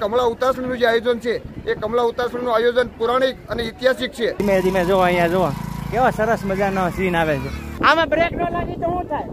કમળા ઉતાસણીનું જે આયોજન છે એ કમળા ઉતાસણીનું આયોજન પૌરાણિક અને ઐતિહાસિક છે. ધીમે ધીમે જો અહીંયા જો કેવો સરસ મજાનો સીન આવે છે. આમાં બ્રેક ન લાગી તો શું થાય?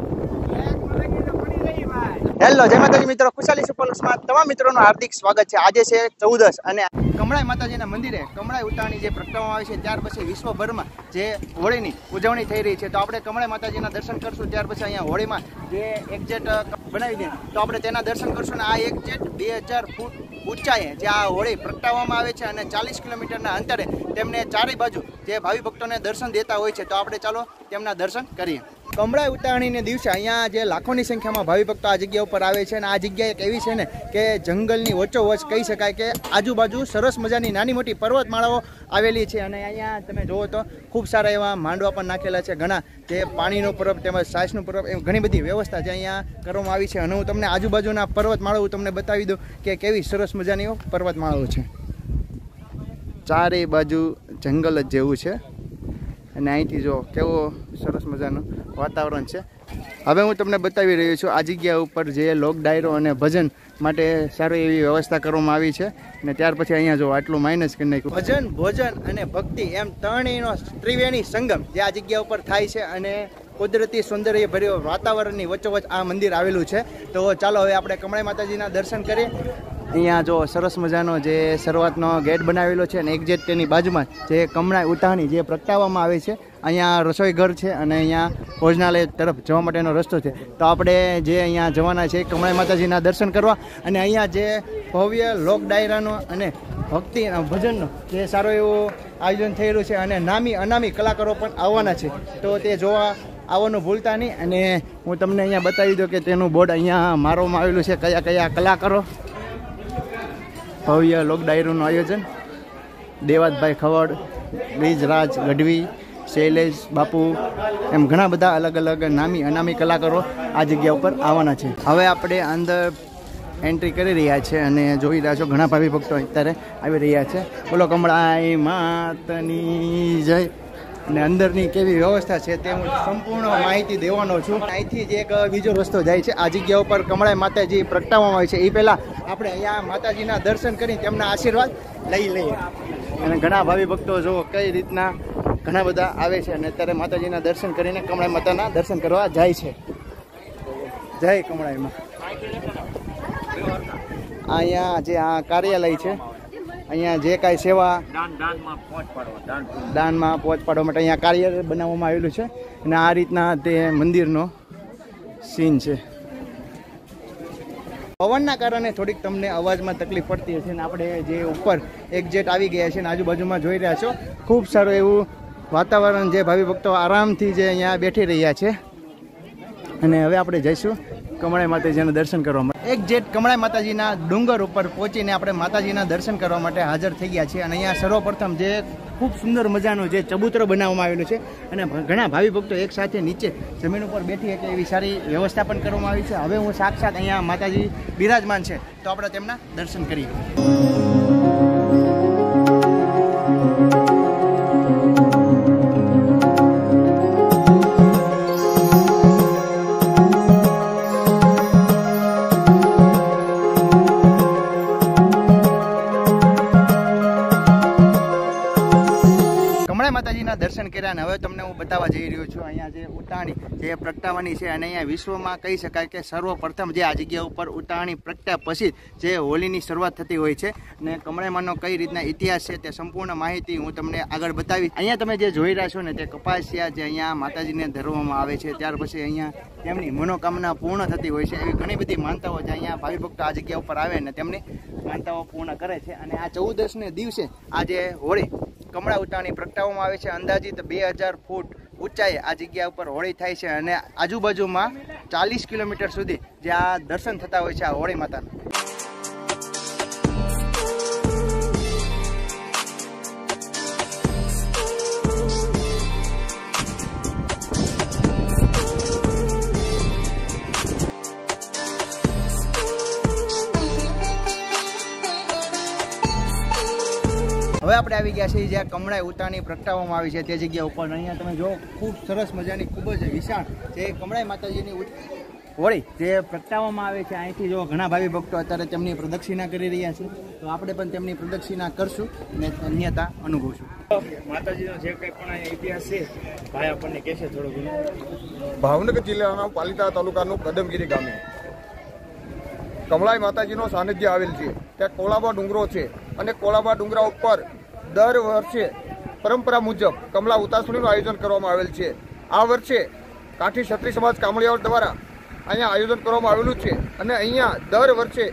હેલો જય માતાજી મિત્રો, ખુશાલી સુપરલુક્સમાં તમામ મિત્રોનું હાર્દિક સ્વાગત છે. આજે છે 14 અને કમળાઈ માતાજીના મંદિરે કમળાઈ ઉતાણી જે પ્રગટાવવામાં આવે છે ત્યાર પછી વિશ્વભરમાં જે હોળીની ઉજવણી થઈ રહી છે. તો આપણે કમળાઈ માતાજીના દર્શન કરશું. ત્યાર પછી અહીંયા હોળીમાં જે એક્ઝેટ બનાવી દે તો આપણે તેના દર્શન કરશું. અને આ એક્ઝેટ 2000 ફૂટ ઊંચાઈએ જે આ હોળી પ્રગટાવવામાં આવે છે અને 40 કિલોમીટરના અંતરે તેમને ચારે બાજુ જે ભાવિ ભક્તોને દર્શન દેતા હોય છે. તો આપણે ચાલો તેમના દર્શન કરીએ. કમળાઈ ઉતાણીને દિવસે અહીંયા જે લાખોની સંખ્યામાં ભાવિ ભક્તો આ જગ્યા ઉપર આવે છે. અને આ જગ્યા એક એવી છે ને કે જંગલની વચ્ચોવચ કહી શકાય કે આજુબાજુ સરસ મજાની નાની મોટી પર્વતમાળાઓ આવેલી છે. અને અહીંયા તમે જુઓ તો ખૂબ સારા એવા માંડવા પણ નાખેલા છે. ઘણા જે પાણીનો પરબ તેમજ સાસનો પરબ એમ ઘણી બધી વ્યવસ્થા જે અહીંયા કરવામાં આવી છે. અને હું તમને આજુબાજુના પર્વતમાળાઓ તમને બતાવી દઉં કે કેવી સરસ મજાની પર્વતમાળાઓ છે. ચારે બાજુ જંગલ જ જેવું છે. અને અહીંથી જો કેવો સરસ મજાનું વાતાવરણ છે. હવે હું તમને બતાવી રહ્યો છું આ જગ્યા ઉપર જે લોક ડાયરો અને ભજન માટે સારી એવી વ્યવસ્થા કરવામાં આવી છે. અને ત્યાર પછી અહીંયા જો આટલું માઇનસ કરી નાખ્યું. ભજન, ભોજન અને ભક્તિ એમ ત્રણેયનો ત્રિવેણી સંગમ જે આ જગ્યા ઉપર થાય છે. અને કુદરતી સૌંદર્ય ભર્યો વાતાવરણની વચ્ચોવચ આ મંદિર આવેલું છે. તો ચાલો હવે આપણે કમળાઈ માતાજીના દર્શન કરીએ. અહીંયા જો સરસ મજાનો જે શરૂઆતનો ગેટ બનાવેલો છે અને એક્ઝેક્ટ તેની બાજુમાં જે કમળાઈ ઉતાણી જે પ્રગટાવવામાં આવે છે. અહીંયા રસોઈ ઘર છે અને અહીંયા ભોજનાલય તરફ જવા માટેનો રસ્તો છે. તો આપણે જે અહીંયા જવાના છે કમળાઈ માતાજીના દર્શન કરવા. અને અહીંયા જે ભવ્ય લોક ડાયરાનો અને ભક્તિ ભજનનો જે સારો એવું આયોજન થયેલું છે. અને નામી અનામી કલાકારો પણ આવવાના છે. તો તે જોવા આવવાનું ભૂલતા નહીં. અને હું તમને અહીંયા બતાવી દઉં કે તેનું બોર્ડ અહીંયા મારવામાં આવેલું છે કયા કયા કલાકારો. ભવ્ય લોક ડાયરોનું આયોજન દેવાતભાઈ ખવડ, બ્રિજરાજ ગઢવી, શૈલેષ બાપુ એમ ઘણા બધા અલગ અલગ નામી અનામી કલાકારો આ જગ્યા ઉપર આવવાના છે. હવે આપણે અંદર એન્ટ્રી કરી રહ્યા છે અને જોઈ રહ્યા છો ઘણા ભાવિ ભક્તો અત્યારે આવી રહ્યા છે. બોલો કમળાઈ માતની જય. અને અંદરની કેવી વ્યવસ્થા છે તે હું સંપૂર્ણ માહિતી દેવાનો છું. અહીંથી જે એક બીજો રસ્તો જાય છે આ જગ્યા ઉપર કમળાઈ માતાજી પ્રગટાવવામાં આવે છે. એ પહેલાં આપણે અહીંયા માતાજીના દર્શન કરી તેમના આશીર્વાદ લઈ લઈએ. અને ઘણા ભાવિ ભક્તો જો કઈ રીતના ઘણા બધા આવે છે અને અત્યારે માતાજીના દર્શન કરીને કમળાઈ માતાના દર્શન કરવા જાય છે. જય કમળાઈમાં. અહીંયા જે આ કાર્યાલય છે અહીંયા જે કાંઈ સેવા દાનમાં પહોંચ પાડવા માટે અહીંયા કાર્યાલય બનાવવામાં આવેલું છે. અને આ રીતના તે મંદિરનો સીન છે. પવનના કારણે થોડીક તમને અવાજમાં તકલીફ પડતી હશે. અને આપણે જે ઉપર એક્ઝેટ આવી ગયા છે અને આજુબાજુમાં જોઈ રહ્યા છો ખૂબ સારું એવું વાતાવરણ જે ભાવિ ભક્તો આરામથી જે અહીંયા બેઠી રહ્યા છે. અને હવે આપણે જઈશું કમળાઈ માતાજીના દર્શન કરવા માટે. એક્ઝેક્ટ કમળાઈ માતાજીના ડુંગર ઉપર પહોંચીને આપણે માતાજીના દર્શન કરવા માટે હાજર થઈ ગયા છીએ. અને અહીંયા સર્વપ્રથમ જે ખૂબ સુંદર મજાનું જે ચબૂતરો બનાવવામાં આવેલું છે. અને ઘણા ભાવિ ભક્તો એક સાથે નીચે જમીન ઉપર બેઠી શકે એવી સારી વ્યવસ્થા પણ કરવામાં આવી છે. હવે હું સાક્ષાત અહીંયા માતાજી બિરાજમાન છે તો આપણે તેમના દર્શન કરીએ. માતાજીના દર્શન કર્યા. અને હવે તમને હું બતાવવા જઈ રહ્યો છું અહીંયા જે ઉતાણી જે પ્રગટાવવાની છે. અને અહીંયા વિશ્વમાં કહી શકાય કે સર્વપ્રથમ જે આ જગ્યા ઉપર ઉતાણી પ્રગટ્યા પછી જે હોળીની શરૂઆત થતી હોય છે. અને કમળાઈમાંનો કઈ રીતના ઇતિહાસ છે તે સંપૂર્ણ માહિતી હું તમને આગળ બતાવી. અહીંયા તમે જે જોઈ રહ્યા છો ને તે કપાસિયા જે અહીંયા માતાજીને ધરવામાં આવે છે. ત્યાર પછી અહીંયા તેમની મનોકામના પૂર્ણ થતી હોય છે. એવી ઘણી બધી માનતાઓ જે અહીંયા ભાવિ ભક્તો આ જગ્યા ઉપર આવે ને તેમની માનતાઓ પૂર્ણ કરે છે. અને આ 14ને દિવસે આ જે હોળી કમળા ઉતાણી પ્રગટાવવામાં આવે છે. અંદાજિત 2000 ફૂટ ઊંચાઈએ આ જગ્યા ઉપર હોળી થાય છે. અને આજુબાજુમાં 40 કિલોમીટર સુધી જે આ દર્શન થતા હોય છે આ હોળી માતાના. હવે આપણે આવી ગયા છીએ જ્યાં કમળાઈ ઉતાણી પ્રગટાવવામાં આવી છે તે જગ્યા ઉપર. અહીંયા તમે જો ખૂબ સરસ મજાની ખૂબ જ વિશાળ જે કમળાઈ માતાજીની હોળી જે પ્રગટાવવામાં આવે છે અહીંથી જો ઘણા ભાવિ ભક્તો અત્યારે તેમની પ્રદક્ષિણા કરી રહ્યા છે, તો આપણે પણ તેમની પ્રદક્ષિણા કરશું અને ધન્યતા અનુભવશું. માતાજીનો જે કંઈ પણ ઇતિહાસ છે ભાઈ આપણને કહેશે થોડું ઘણું. ભાવનગર જિલ્લાના પાલિતાણા તાલુકાનું કદમગીરી ગામે કમળાઈ માતાજીનો સાનિધ્ય આવેલ છે. ત્યાં કોળાબા ડુંગરો છે અને કોળાબા ડુંગરા ઉપર દર વર્ષે પરંપરા મુજબ કમળા ઉતાસણીનું આયોજન કરવામાં આવેલ છે. આ વર્ષે કાઠી ક્ષત્રિય સમાજ કામળિયાઓ દ્વારા અહીંયા આયોજન કરવામાં આવેલું છે અને અહીંયા દર વર્ષે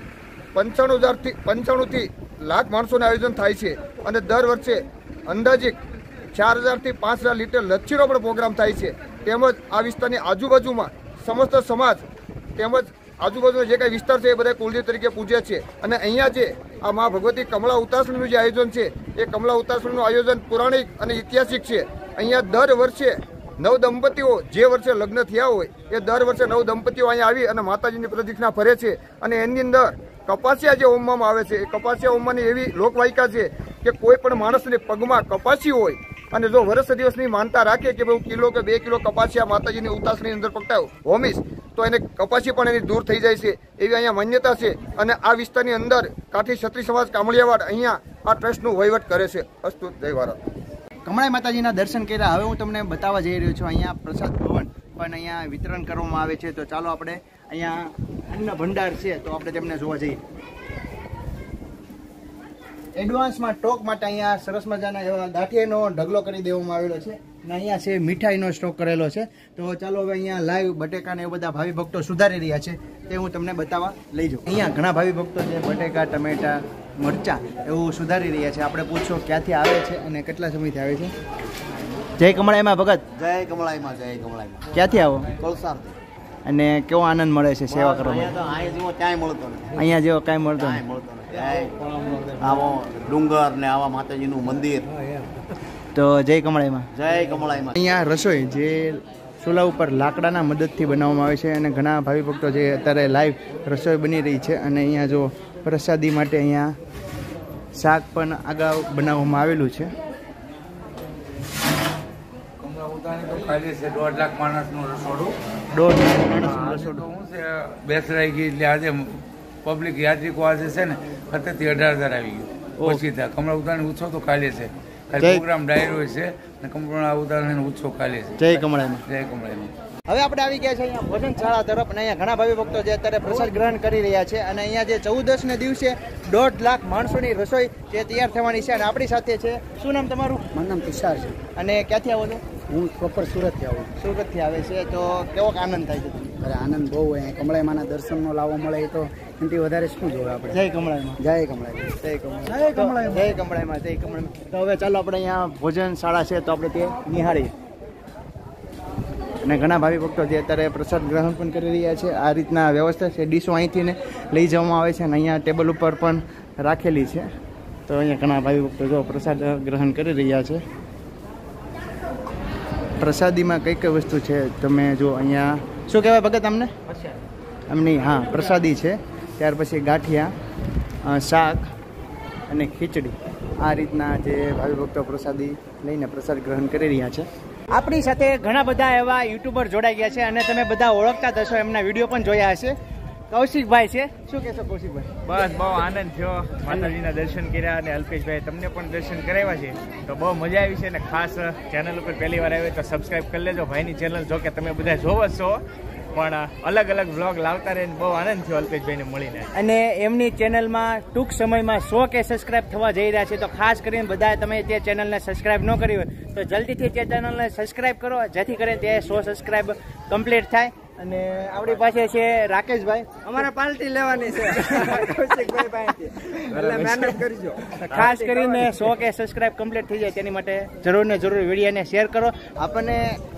95,000થી લાખ માણસોનું આયોજન થાય છે અને દર વર્ષે અંદાજિત 4,000થી 5,000 લીટર લચ્છીનો પણ પ્રોગ્રામ થાય છે. તેમજ આ વિસ્તારની આજુબાજુમાં સમસ્ત સમાજ તેમજ આજુબાજુનો જે કાંઈ વિસ્તાર છે એ બધા કુલદેવ તરીકે પૂજે છે અને અહીંયા જે આ મા ભગવતી કમળા ઉતાસણીનું જે આયોજન છે એ કમળા ઉતાસણીનું આયોજન પૌરાણિક અને ઐતિહાસિક છે. અહીંયા દર વર્ષે 9 દંપતીઓ જે વર્ષે લગ્ન થયા હોય એ દર વર્ષે 9 દંપતીઓ અહીંયા આવી અને માતાજીની પ્રદક્ષિણા ફરે છે અને એની અંદર કપાસિયા જે હોમવામાં આવે છે એ કપાસિયા હોમવાની એવી લોકવાયકા છે કે કોઈ પણ માણસને પગમાં કપાસી હોય અને જો વર્ષ દિવસની માનતા રાખે કે ભાઈ કિલો કે 2 કિલો કપાસિયા માતાજીની ઉતાસની અંદર પકડાવ હોમીશ તો એને કપાસી પણ એની દૂર થઈ જાય છે એવી અહીંયા માન્યતા છે. અને આ વિસ્તારની અંદર કાઠી ક્ષત્રિય સમાજ કામળિયાવાડ અહીંયા આ ટ્રસ્ટનું વહીવટ કરે છે. અસ્તુ જય ભારત. કમળાઈ માતાજીના દર્શન કર્યા. હવે હું તમને બતાવવા જઈ રહ્યો છું અહીંયા પ્રસાદ ભવન પણ અહીંયા વિતરણ કરવામાં આવે છે. તો ચાલો આપણે અહીંયા અન્ન ભંડાર છે તો આપણે તેમને જોવા જઈએ. એડવાન્સમાં સ્ટોક માટે અહીંયા સરસ મજાના એવા ગાંઠિયાનો ઢગલો કરી દેવામાં આવેલો છે અને અહીંયા છે મીઠાઈનો સ્ટોક કરેલો છે. તો ચાલો હવે અહીંયા લાઈવ બટેકા ને એ બધા ભાવિ ભક્તો સુધારી રહ્યા છે તે હું તમને બતાવવા લઈ જાઉં. અહીંયા ઘણા ભાવિ ભક્તો છે બટેકા, ટમેટા, મરચા એવું સુધારી રહ્યા છે. આપણે પૂછો ક્યાંથી આવે છે અને કેટલા સમયથી આવે છે. જય કમળાઈમાં ભગત. જય કમળાઈમાં. જય કમળાઈમાં. ક્યાંથી આવો? કોલસારથી. અને કેવો આનંદ મળે છે સેવા કરવામાં? અહીંયા જેવો ક્યાંય મળતો નથી. અહીંયા જેવો કાંઈ મળતો ક્યાંય મળતો નથી. આવો ડુંગર ને આવા માતાજીનું મંદિર. તો જય કમળાઈમાં. જય કમળાઈમાં. અહીંયા રસોઈ જે ચૂલા ઉપર લાકડાના મદદથી બનાવવામાં આવે છે અને ઘણા ભાવિ ભક્તો જે અત્યારે લાઈવ રસોઈ બની રહી છે અને અહીંયા જો પ્રસાદી માટે અહીંયા શાક પણ અગાઉ બનાવવામાં આવેલું છે. ખાલી છે 1.5 લાખ માણસનું રસોડું. 1.5 લાખ માણસનું રસોડું. શું છે બેસરાઈ ગઈ એટલે આજે પબ્લિક યાત્રિકો આજે છે ને 17,000 આવી ગયું. પછી ત્યાં કમળા ઉતારણી ઉત્સવ તો ખાલી છે. પ્રોગ્રામ ડાયરો છે અને કમળા ઉતારણી ઉત્સવ ખાલી છે. જય કમળાઈમાં. જય કમળાઈમાં. હવે આપણે આવી ગયા છે અહીંયા ભોજનશાળા તરફ અને અહીંયા ઘણા ભાવિ ભક્તો જે અત્યારે પ્રસાદ ગ્રહણ કરી રહ્યા છે અને અહીંયા જે 14 દિવસે 1.5 લાખ માણસોની રસોઈ જે તૈયાર થવાની છે અને આપણી સાથે છે. શું નામ તમારું? મારું નામ તુષાર છે અને ક્યાંથી આવો છો? હું પ્રોપર સુરતથી આવું. સુરતથી આવે છે. તો કેવો આનંદ થાય છે તમને? અરે આનંદ બહુ હોય. કમળાઈ માના દર્શનનો લાવો મળે એ તો એનાથી વધારે શું જોવે આપણે. જય કમળાઈમાં. જય કમળાઈ. જય કમળાઈ. જય કમળાઈમાં. જય કમળાઈમાં. તો હવે ચાલો આપણે અહીંયા ભોજનશાળા છે તો આપણે તે નિહાળીએ. અને ઘણા ભાવિ ભક્તો જે અત્યારે પ્રસાદ ગ્રહણ પણ કરી રહ્યા છે. આ રીતના વ્યવસ્થા છે. ડીશો અહીંથી ને લઈ જવામાં આવે છે અને અહીંયા ટેબલ ઉપર પણ રાખેલી છે. તો અહીંયા ઘણા ભાવિ ભક્તો જો પ્રસાદ ગ્રહણ કરી રહ્યા છે. પ્રસાદીમાં કઈ કઈ વસ્તુ છે તમે જો અહીંયા શું કહેવાય ભગત તમને? એમની હા પ્રસાદી છે. ત્યાર પછી ગાંઠિયા, શાક અને ખીચડી. આ રીતના જે ભાવિ ભક્તો પ્રસાદી લઈને પ્રસાદ ગ્રહણ કરી રહ્યા છે. આપણી સાથે ઘણા બધા એવા યુટ્યુબર જોડાઈ ગયા છે અને તમે બધા ઓળખતા થશો, એમના વિડીયો પણ જોયા હશે. કૌશિકભાઈ છે. શું કહેશો કૌશિકભાઈ? બસ બહુ આનંદ થયો. માતાજીના દર્શન કર્યા અને અલ્પેશભાઈ તમને પણ દર્શન કરાવ્યા છે તો બહુ મજા આવી છે. અને ખાસ ચેનલ ઉપર પહેલી વાર આવ્યો તો સબસ્ક્રાઈબ કરી લેજો. ભાઈની ચેનલ જો કે તમે બધા જોવો છો પણ અલગ અલગ વ્લોગ લાવતા રહીને બહુ આનંદ થયો અલ્પેશભાઈને મળીને. અને એમની ચેનલમાં ટૂંક સમયમાં 100K સબસ્ક્રાઈબ થવા જઈ રહ્યા છે. તો ખાસ કરીને બધા તમે તે ચેનલને સબસ્ક્રાઈબ ન કરી હોય તો જલ્દીથી તે ચેનલને સબસ્ક્રાઈબ કરો જેથી કરીને તે 100 સબસ્ક્રાઈબ કમ્પ્લીટ થાય. અને આપણી પાસે છે રાકેશભાઈ. અમારે પાર્ટી લેવાની છે કૌશિકભાઈ પાસેથી એટલે મહેનત કરજો. ખાસ કરીને 100K સબસ્ક્રાઇબ કમ્પ્લીટ થઈ જાય તેની માટે જરૂર ને જરૂર વિડીયોને શેર કરો. આપણને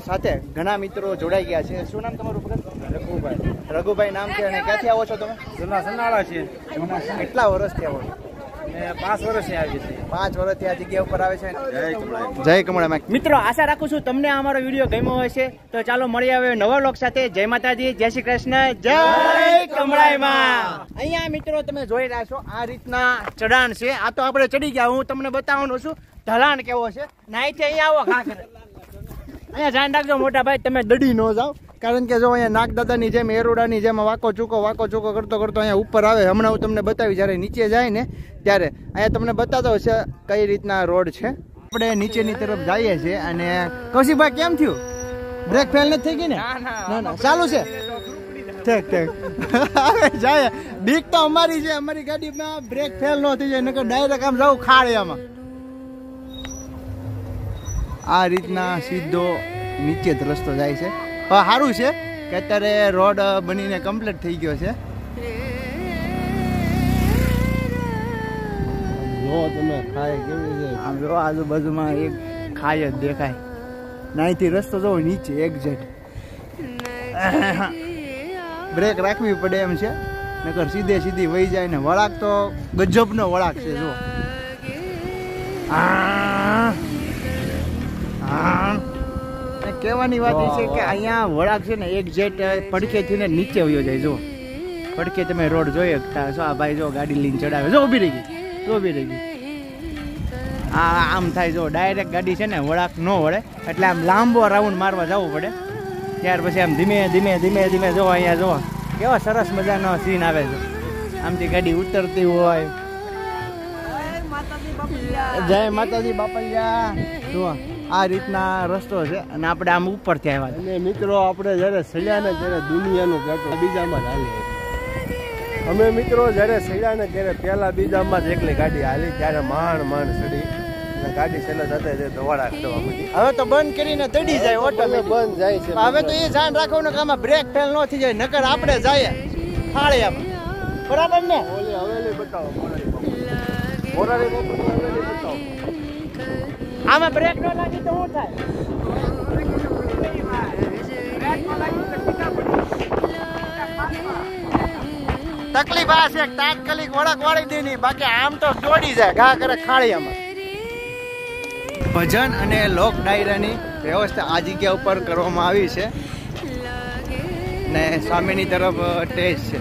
સાથે ઘણા મિત્રો જોડાઈ ગયા છે. શું નામ તમારું? રઘુભાઈ. રઘુભાઈ નામ છે. અને ક્યાંથી આવો છો તમે? જૂના સનાળા છે. કેટલા વર્ષથી આવો? 5 વર્ષથી આવી છે. 5 વર્ષથી આ જગ્યા ઉપર આવે છે. જય કમળાઈમાં. મિત્રો આશા રાખું છું તમને અમારો વિડીયો ગમ્યો હશે. તો ચાલો મળીએ હવે નવા વ્લોગ સાથે. જય માતાજી, જય શ્રી કૃષ્ણ, જય કમળાઈમાં. અહીંયા મિત્રો તમે જોઈ રહ્યા છો આ રીતના ચઢાણ છે. આ તો આપણે ચડી ગયા. હું તમને બતાવવાનું છું ઢલાણ કેવો છે. નાઈથી અહીંયા આવો ખા કરે. અહીંયા ધ્યાન રાખજો મોટા ભાઈ તમે દડી ન જાઓ. કારણ કે જો અહીંયા નાગદાદાની જેમ એરોડાની જેમ વાકો ચૂકો કરતો અહીંયા ઉપર આવે. હમણાં હું તમને બતાવી જ્યારે નીચે જાય ને ત્યારે અહીંયા તમને બતાતો હશે કઈ રીતના રોડ છે. આપણે નીચેની તરફ જઈએ છીએ અને કૌશિકભાઈ કેમ થયું? બ્રેક ફેલ નથી થઈ ગઈ ને? ના ચાલુ છે. ઠીક હવે જાય. બીક તો અમારી છે, અમારી ગાડીમાં બ્રેક ફેલ ન થઈ જાય નકર ડાયરેક્ટ આમ જવું ખાડિયામાં. આ રીતના સીધો નીચે જ રસ્તો જાય છે. સારું છે કે અત્યારે રોડ બનીને કમ્પ્લીટ થઈ ગયો છે. જો તમે ખાય કેવી છે આમ જો આજુબાજુમાં એક ખાય જ દેખાય. નાઈથી રસ્તો જો નીચે એક્ઝેક્ટ બ્રેક રાખવી પડે એમ છે નકર સીધી વહી જાય ને. વળાક તો ગજબનો વળાક છે જો. કહેવાની વાત એ છે કે અહીંયા વળાક છે ને એક્ઝેક્ટ પડખેથી ને નીચે વયો જાય. જો પડખે તમે રોડ જોઈ શકતા છો. આ ભાઈ જો ગાડી લઈને ચડાવે. જો ઊભી રહી ગઈ. આમ થાય જો ડાયરેક્ટ ગાડી છે ને વળાક ન વળે એટલે આમ લાંબો રાઉન્ડ મારવા જવું પડે. ત્યાર પછી આમ ધીમે ધીમે જો અહીંયા જો કેવો સરસ મજાનો સીન આવે છે. આમથી ગાડી ઉતરતી હોય. જય માતાજી બાપલિયા. જો આ રીતના રસ્તો છે અને આપણે આમ ઉપરથી આવ્યા. અને મિત્રો આપણે જ્યારે સડ્યા ને ત્યારે દુનિયાનું પેટ્રોલ બીજામાં જ હાલી. અમે મિત્રો જ્યારે સડ્યા ને ત્યારે પહેલા બીજામાં જ એકલી ગાડી હાલી ત્યારે માંડ સડી અને ગાડી છેલ્લે જતા જાય ધવાડા ખડવા બધી. હવે તો બંધ કરીને તડી જાય ઓટો બંધ જાય છે. હવે તો એ ધ્યાન રાખવાનું કે આમાં બ્રેક ફેલ ન થઈ જાય નકર આપણે જાય ફાળિયામાં. બરાબર ને? ઓલી હવેલી બતાવો મોરારી બાપુની હવેલી બતાવો. આમાં બ્રેક ન લાગી તો શું થાય? તકલીફ આ છે તાત્કાલિક વળાક વાળી દેની, બાકી આમ તો દોડી જાય ઘા કરે ખાળિયામાં. ભજન અને લોક ડાયરાની વ્યવસ્થા આ જગ્યા ઉપર કરવામાં આવી છે ને સામેની તરફ સ્ટેજ છે.